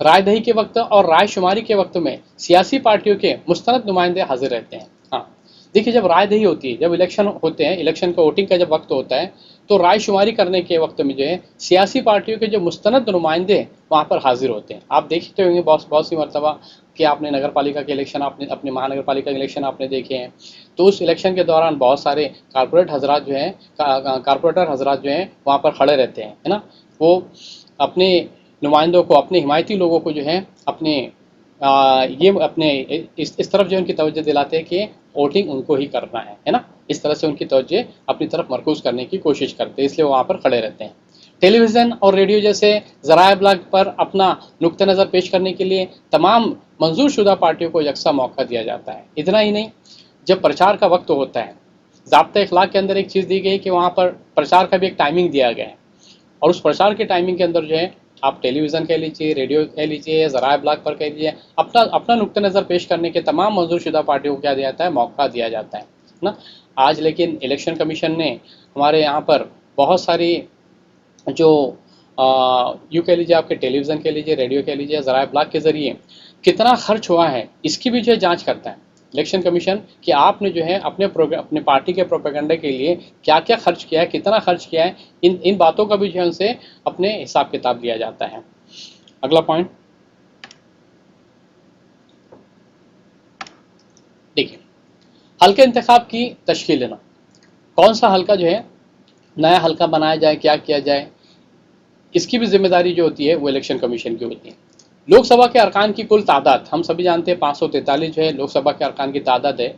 राय दही के वक्त और राय शुमारी के वक्त में सियासी पार्टियों के मुस्तनद नुमाइंदे हाजिर रहते हैं। हाँ, देखिए, जब राय दही होती है, जब इलेक्शन होते हैं, इलेक्शन का वोटिंग का जब वक्त होता है तो राय शुमारी करने के वक्त में जो है सियासी पार्टियों के जो मुस्तनद नुमाइंदे वहाँ पर हाजिर होते हैं। आप देखते होंगे बहुत सी मरतबा कि आपने नगर पालिका के इलेक्शन, आपने अपने महानगर पालिका के इलेक्शन आपने देखे हैं, तो उस इलेक्शन के दौरान बहुत सारे कारपोरेटर हजरात जो हैं वहाँ पर खड़े रहते हैं, है ना। वो अपने नुमाइंदों को, अपने हिमायती लोगों को जो है अपने ये अपने इस तरफ जो उनकी तवज्जो दिलाते हैं कि वोटिंग उनको ही करना है ना। इस तरह से उनकी तवज्जो अपनी तरफ मरकूज करने की कोशिश करते हैं, इसलिए वो वहाँ पर खड़े रहते हैं। टेलीविज़न और रेडियो जैसे ज़राए अबलाग पर अपना नुक्ता नज़र पेश करने के लिए तमाम मंजूर शुदा पार्टियों को यकसा मौका दिया जाता है। इतना ही नहीं, जब प्रचार का वक्त होता है, ज़ाब्ता इखलाक के अंदर एक चीज़ दी गई कि वहाँ पर प्रचार का भी एक टाइमिंग दिया गया है, और उस प्रचार के टाइमिंग के अंदर जो है आप टेलीविज़न कह लीजिए, रेडियो कह लीजिए, ज़राए अबलाग पर कह लीजिए, अपना अपना नुक्ता नज़र पेश करने के तमाम मंजूर शुदा पार्टियों को क्या दिया जाता है, मौका दिया जाता है ना। आज लेकिन इलेक्शन कमीशन ने हमारे यहाँ पर बहुत सारी जो यूँ कह लीजिए, आपके टेलीविज़न कह लीजिए, रेडियो कह लीजिए, ज़राए अबलाग के ज़रिए कितना खर्च हुआ है, इसकी भी जो है जाँच करता है इलेक्शन कमीशन कि आपने जो है अपने पार्टी के प्रोपेगेंडा के लिए क्या क्या खर्च किया है, कितना खर्च किया है, इन बातों का भी जो है उनसे अपने हिसाब किताब लिया जाता है। अगला पॉइंट देखिए, हल्के इंतखाब की तश्कील लेना। कौन सा हल्का जो है नया हल्का बनाया जाए, क्या किया जाए, इसकी भी जिम्मेदारी जो होती है वो इलेक्शन कमीशन की होती है। लोकसभा के अरकान की कुल तादाद हम सभी जानते हैं 543 जो है लोकसभा के अरकान की तादाद है।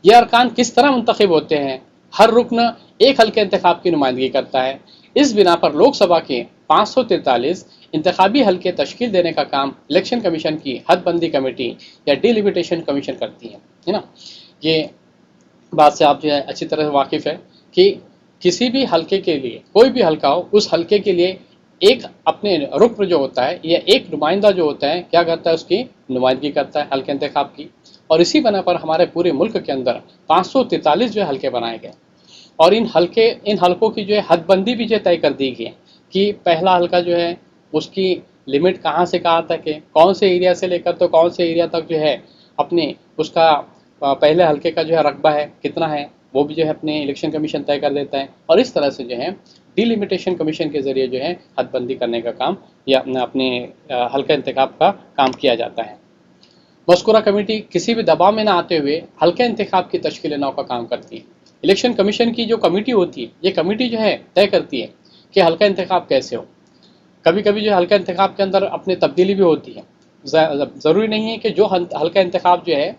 ये अरकान किस तरह मुंतखब होते हैं, हर रुकन एक हल्के इंतखाब की नुमाइंदगी करता है। इस बिना पर लोकसभा के 543 इंतखाबी हल्के तश्कील देने का काम इलेक्शन कमीशन की हदबंदी कमेटी या डिलिमिटेशन कमीशन करती है ना। ये बात से आप जो है अच्छी तरह से वाकिफ़ है कि किसी भी हल्के के लिए, कोई भी हल्का हो, उस हल्के के लिए एक अपने रुकन जो होता है या एक नुमाइंदा जो होता है क्या करता है, उसकी नुमाइंदगी करता है हल्के इंतखाब की। और इसी बना पर हमारे पूरे मुल्क के अंदर 543 जो है हल्के बनाए गए, और इन हल्कों की जो है हदबंदी भी जो तय कर दी गई है कि पहला हल्का जो है उसकी लिमिट कहाँ से कहाँ तक है, कौन से एरिया से लेकर तो कौन से एरिया तक जो है अपने उसका पहले हल्के का जो है रकबा है कितना है, वो भी जो है अपने इलेक्शन कमीशन तय कर देता है। और इस तरह से जो है डिलिमिटेशन कमीशन के ज़रिए जो है हदबंदी करने का काम या अपने हल्का इंतखाब का काम किया जाता है। मज़कूरा कमेटी किसी भी दबाव में न आते हुए हल्के इंतखाब की तश्कील नौ का काम करती है। इलेक्शन कमीशन की जो कमेटी होती है, ये कमेटी जो है तय करती है कि हल्का इंतखाब कैसे हो। कभी कभी जो हल्का इंतखाब के अंदर अपनी तब्दीली भी होती है। ज़रूरी नहीं है कि जो हल्का इंतखाब जो है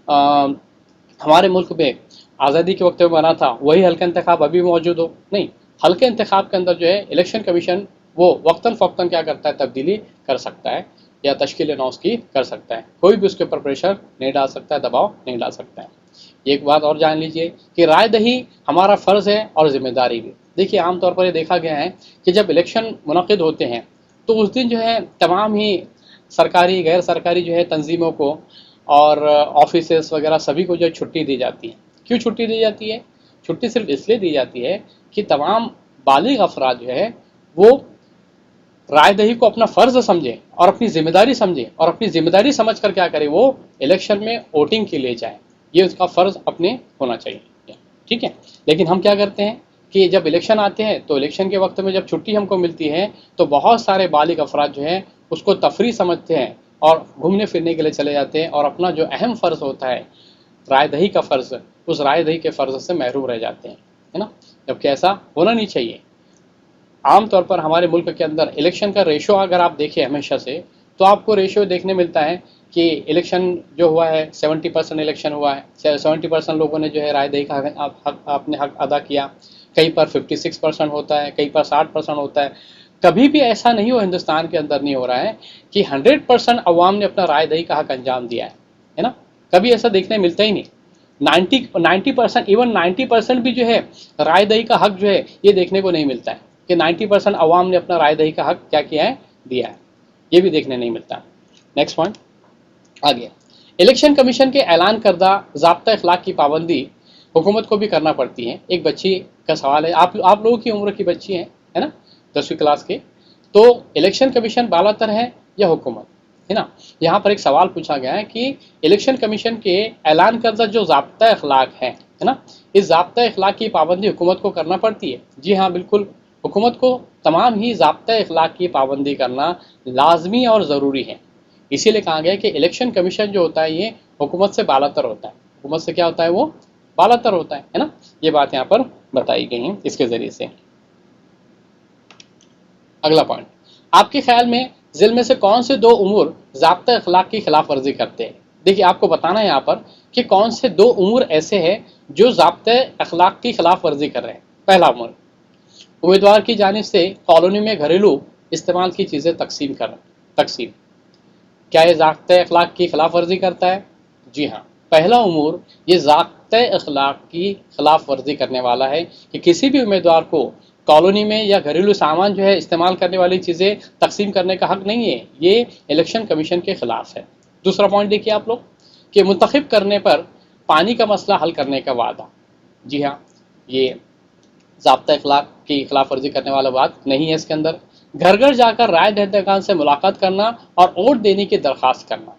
हमारे मुल्क में आज़ादी के वक्त में बना था वही हल्का इंतखाब अभी मौजूद हो, नहीं। हल्के इंतखाब के अंदर जो है इलेक्शन कमीशन वो वक्तन फ़ौक्तन क्या करता है, तब्दीली कर सकता है या तश्कील नौ उसकी कर सकता है। कोई भी उसके ऊपर प्रेशर नहीं डाल सकता है, दबाव नहीं डाल सकता है। एक बात और जान लीजिए कि राय दही हमारा फ़र्ज़ है और ज़िम्मेदारी भी। देखिए, आमतौर पर ये देखा गया है कि जब इलेक्शन मुनक़िद होते हैं तो उस दिन जो है तमाम ही सरकारी गैर सरकारी जो है तंजीमों को और ऑफिसेस वगैरह सभी को जो है छुट्टी दी जाती है। क्यों छुट्टी दी जाती है? छुट्टी सिर्फ इसलिए दी जाती है कि तमाम बालिग अफराद जो है वो राय दही को अपना फ़र्ज़ समझे और अपनी ज़िम्मेदारी समझे, और अपनी ज़िम्मेदारी समझ कर क्या करे, वो इलेक्शन में वोटिंग के लिए जाए। ये उसका फ़र्ज़ अपने होना चाहिए, ठीक है। लेकिन हम क्या करते हैं कि जब इलेक्शन आते हैं तो इलेक्शन के वक्त में जब छुट्टी हमको मिलती है तो बहुत सारे बालिग अफराद जो हैं उसको तफरी समझते हैं और घूमने फिरने के लिए चले जाते हैं, और अपना जो अहम फ़र्ज़ होता है राय दही का फ़र्ज़, उस राय दही के फ़र्ज़ से महरूम रह जाते हैं, है ना। जबकि ऐसा होना नहीं चाहिए। आम तौर पर हमारे मुल्क के अंदर इलेक्शन का रेशो अगर आप देखें हमेशा से, तो आपको रेशो देखने मिलता है कि इलेक्शन जो हुआ है 70% इलेक्शन हुआ है, 70% लोगों ने जो है राय दही का अपने हक अदा किया। कहीं पर 56% होता है, कहीं पर 60% होता है। कभी भी ऐसा नहीं हो, हिंदुस्तान के अंदर नहीं हो रहा है कि 100% अवाम ने अपना राय दही का हक अंजाम दिया है ना। कभी ऐसा देखने मिलता ही नहीं। 90% इवन 90% भी जो है राय दही का हक जो है ये देखने को नहीं मिलता है कि 90% अवाम ने अपना राय दही का हक क्या किया है, दिया है। ये भी देखने नहीं मिलता। नेक्स्ट पॉइंट आगे, इलेक्शन कमीशन के ऐलान करदा ज़ाब्ता इखलाक की पाबंदी हुकूमत को भी करना पड़ती है। एक बच्ची का सवाल है, आप लोगों की उम्र की बच्ची है ना, 10वीं क्लास के, तो इलेक्शन कमीशन बालातर है या हुकूमत, है ना। यहाँ पर एक सवाल पूछा गया है कि इलेक्शन कमीशन के ऐलान करदा जो ज़ाब्ता इखलाक है ना, इस ज़ाब्ता इखलाक की पाबंदी हुकूमत को करना पड़ती है। जी हाँ, बिल्कुल, हुकूमत को तमाम ही ज़ाब्ता इखलाक की पाबंदी करना लाजमी और ज़रूरी है। इसीलिए कहा गया कि इलेक्शन कमीशन जो होता है ये हुकूमत से बालातर होता है। हुकूमत से क्या होता है, वो बालातर होता है ना। ये बात यहाँ पर बताई गई है इसके ज़रिए से। अगला पॉइंट, आपके ख्याल में जिल में से कौन से दो उमूर ज़ाब्ता अखलाक की खिलाफ वर्जी करते हैं? देखिए आपको बताना है यहाँ पर कि कौन से दो उमूर ऐसे हैं जो ज़ाब्ता अखलाक की खिलाफ वर्जी कर रहे हैं। पहला उमूर, उम्मीदवार की जानिब से कॉलोनी में घरेलू इस्तेमाल की चीज़ें तकसीम। क्या ये ज़ाब्ता अखलाक की खिलाफ वर्जी करता है? जी हाँ, पहला उमूर ये ज़ाब्ता अखलाक की खिलाफ वर्जी करने वाला है कि किसी भी उम्मीदवार को कॉलोनी में या घरेलू सामान जो है इस्तेमाल करने वाली चीज़ें तकसीम करने का हक नहीं है। ये इलेक्शन कमीशन के खिलाफ है। दूसरा पॉइंट देखिए आप लोग कि मुंतखब करने पर पानी का मसला हल करने का वादा। जी हाँ, ये ज़ाब्ता अखलाक की खिलाफ वर्जी करने वाला बात नहीं है इसके अंदर। घर घर जाकर राय दहिंदगान से मुलाकात करना और वोट देने की दरख्वास्त करना,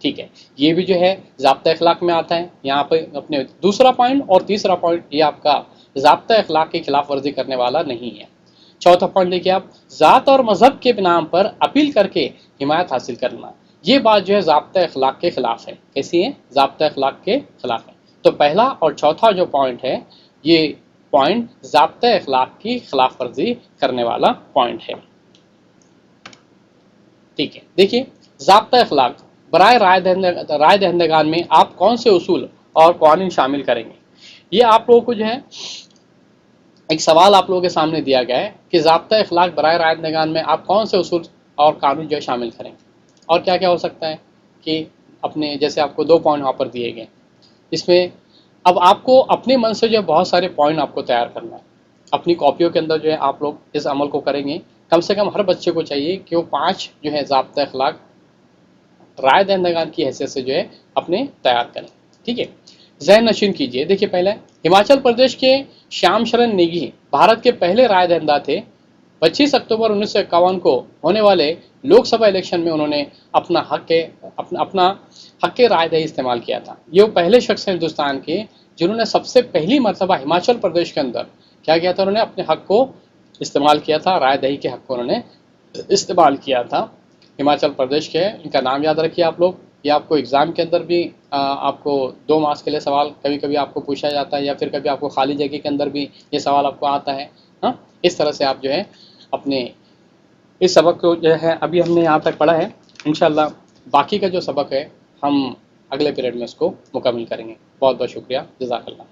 ठीक है, ये भी जो है ज़ाब्ता अखलाक में आता है। यहाँ पे अपने दूसरा पॉइंट और तीसरा पॉइंट ये आपका ज़ाब्ता अखलाक की खिलाफ वर्जी करने वाला नहीं है। चौथा पॉइंट देखिए आप, ज़ात और मजहब के नाम पर अपील करके हिमायत हासिल करना, ये बात जो है ज़ाब्ता अखलाक के खिलाफ है। कैसी है? ज़ाब्ता अखलाक के खिलाफ है। तो पहला और चौथा जो पॉइंट है ये पॉइंट ज़ाब्ता अखलाक की खिलाफ वर्जी करने वाला पॉइंट है। ठीक है, देखिए ज़ाब्ता अखलाक बराए राय दहिंदगान में आप कौन से उसूल और कानून शामिल करेंगे? ये आप लोगों को जो है एक सवाल आप लोगों के सामने दिया गया है कि ज़ाब्ता अखलाक बराए राय दहिंदगान में आप कौन से उसूल और कानून जो है शामिल करेंगे, और क्या क्या हो सकता है कि अपने जैसे आपको दो पॉइंट वहाँ पर दिए गए। इसमें अब आपको अपने मन से जो है बहुत सारे पॉइंट आपको तैयार करना है। अपनी कॉपियों के अंदर जो है आप लोग इस अमल को करेंगे। कम से कम हर बच्चे को चाहिए कि वो 5 जो है ज़ाब्ता अखलाक राय दहिंदगान की हैसियत से जो है अपने तैयार करें। ठीक है, जहन नशीन कीजिए। देखिए पहले हिमाचल प्रदेश के श्याम शरण नेगी भारत के पहले राय दहिंदा थे। 25 अक्टूबर 1951 को होने वाले लोकसभा इलेक्शन में उन्होंने अपना हक के राय दही इस्तेमाल किया था। ये वो पहले शख्स हैं हिंदुस्तान के जिन्होंने सबसे पहली मरतबा हिमाचल प्रदेश के अंदर क्या किया था, उन्होंने अपने हक को इस्तेमाल किया था, राय दही के हक को उन्होंने इस्तेमाल किया था। हिमाचल प्रदेश के, इनका नाम याद रखिए आप लोग। ये आपको एग्ज़ाम के अंदर भी आपको 2 मार्क्स के लिए सवाल कभी कभी आपको पूछा जाता है, या फिर कभी आपको खाली जगह के अंदर भी ये सवाल आपको आता है। हाँ, इस तरह से आप जो है अपने इस सबक को जो है अभी हमने यहाँ तक पढ़ा है। इंशाल्लाह बाकी का जो सबक है हम अगले पीरियड में इसको मुकम्मल करेंगे। बहुत बहुत शुक्रिया, जज़ाकल्लाह।